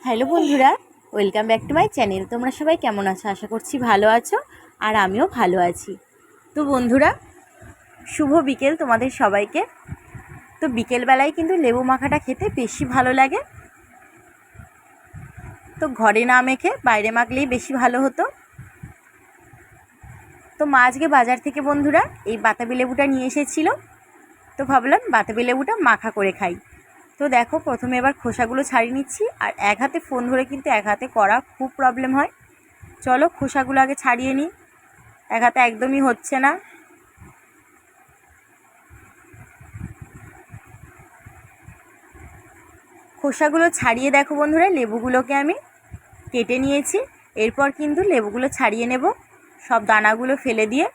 Hello বন্ধুরা, welcome back to my channel. তোমরা সবাই কেমন আছো? আশা করছি ভালো আছো, আর আমিও ভালো আছি। তো বন্ধুরা, শুভ বিকেল তোমাদের সবাইকে। তো বিকেলবেলায় কিন্তু লেবু মাখাটা খেতে বেশি ভালো লাগে। তো ঘরে না মেখে বাইরে মাখলেই বেশি ভালো হতো। তো মা আজকে বাজার থেকে বন্ধুরা এই বাতাবি লেবুটা নিয়ে এসেছিল। তো ভাবলাম বাতাবি লেবুটা মাখা করে খাই। তো দেখো, প্রথমে এবার খোসাগুলো ছাড়িয়ে নিচ্ছি। আর এক হাতে ফোন ধরে কিন্তু এক হাতে করা খুব প্রবলেম হয়। চলো খোসাগুলো আগে ছাড়িয়ে নিই, এক হাতে একদমই হচ্ছে না। খোসাগুলো ছাড়িয়ে দেখো বন্ধুরা, লেবুগুলোকে আমি কেটে নিয়েছি। এরপর কিন্তু লেবুগুলো ছাড়িয়ে নেব, সব দানাগুলো ফেলে দিয়ে।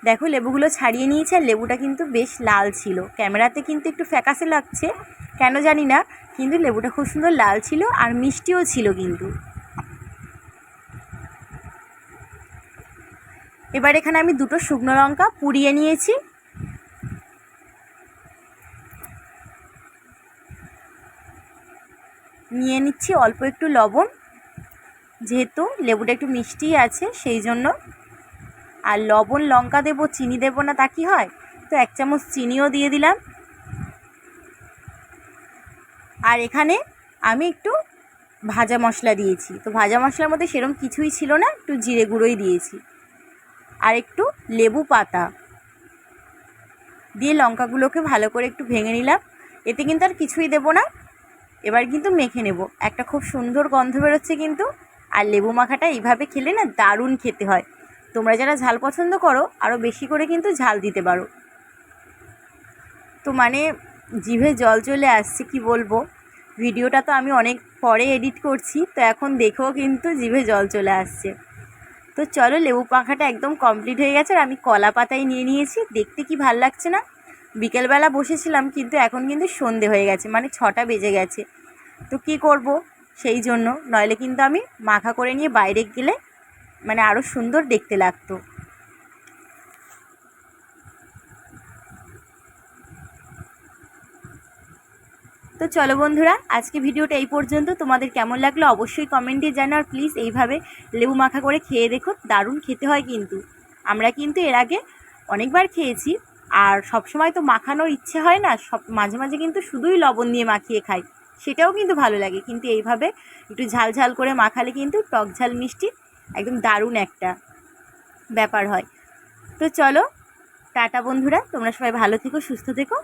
দেখো লেবুগুলো ছাড়িয়ে নিয়েছি, আর লেবুটা কিন্তু বেশ লাল ছিল। ক্যামেরাতে কিন্তু একটু ফ্যাকাসে লাগছে, কেন জানি না, কিন্তু লেবুটা খুব সুন্দর লাল ছিল আর মিষ্টিও ছিল কিন্তু। এবার এখানে আমি দুটো শুকনো লঙ্কা পুড়িয়ে নিয়েছি। নিয়ে নিচ্ছি অল্প একটু লবণ, যেহেতু লেবুটা একটু মিষ্টি আছে সেই জন্য। আর লবণ লঙ্কা দেবো, চিনি দেবো না তা কি হয়? তো 1 চামচ চিনিও দিয়ে দিলাম। আর এখানে আমি একটু ভাজা মশলা দিয়েছি। তো ভাজা মশলার মধ্যে সেরকম কিছুই ছিল না, একটু জিরে গুঁড়োই দিয়েছি আর একটু লেবু পাতা দিয়ে লঙ্কাগুলোকে ভালো করে একটু ভেঙে নিলাম। এতে কিন্তু আর কিছুই দেবো না। এবার কিন্তু মেখে নেব। একটা খুব সুন্দর গন্ধ বেরোচ্ছে কিন্তু। আর লেবু মাখাটা এইভাবে খেলে না দারুণ খেতে হয়। তোমরা যারা ঝাল পছন্দ করো আরও বেশি করে কিন্তু ঝাল দিতে পারো। তো মানে জিভে জল চলে আসছে, কি বলবো। ভিডিওটা তো আমি অনেক পরে এডিট করছি, তো এখন দেখেও কিন্তু জিভে জল চলে আসছে। তো চলো, লেবু মাখাটা একদম কমপ্লিট হয়ে গেছে। আর আমি কলা পাতায় নিয়ে নিয়েছি। দেখতে কি ভাল লাগছে না? বিকেলবেলা বসেছিলাম, কিন্তু এখন কিন্তু সন্ধে হয়ে গেছে, মানে 6টা বেজে গেছে। তো কি করব, সেই জন্য নইলে কিন্তু আমি মাখা করে নিয়ে বাইরে গেলে মানে আরও সুন্দর দেখতে লাগতো। তো চলো বন্ধুরা, আজকে ভিডিওটা এই পর্যন্ত। তোমাদের কেমন লাগলো অবশ্যই কমেন্টে জানাও। আর প্লিজ এইভাবে লেবু মাখা করে খেয়ে দেখো, দারুণ খেতে হয় কিন্তু। আমরা কিন্তু এর আগে অনেকবার খেয়েছি। আর সব সময় তো মাখানোর ইচ্ছে হয় না, সব মাঝে মাঝে কিন্তু শুধুই লবণ দিয়ে মাখিয়ে খাই, সেটাও কিন্তু ভালো লাগে। কিন্তু এইভাবে একটু ঝাল ঝাল করে মাখালে কিন্তু টক ঝাল মিষ্টি একদম দারুণ একটা ব্যাপার হয়। তো চলো, টাটা বন্ধুরা, তোমরা সবাই ভালো থেকো, সুস্থ থেকো।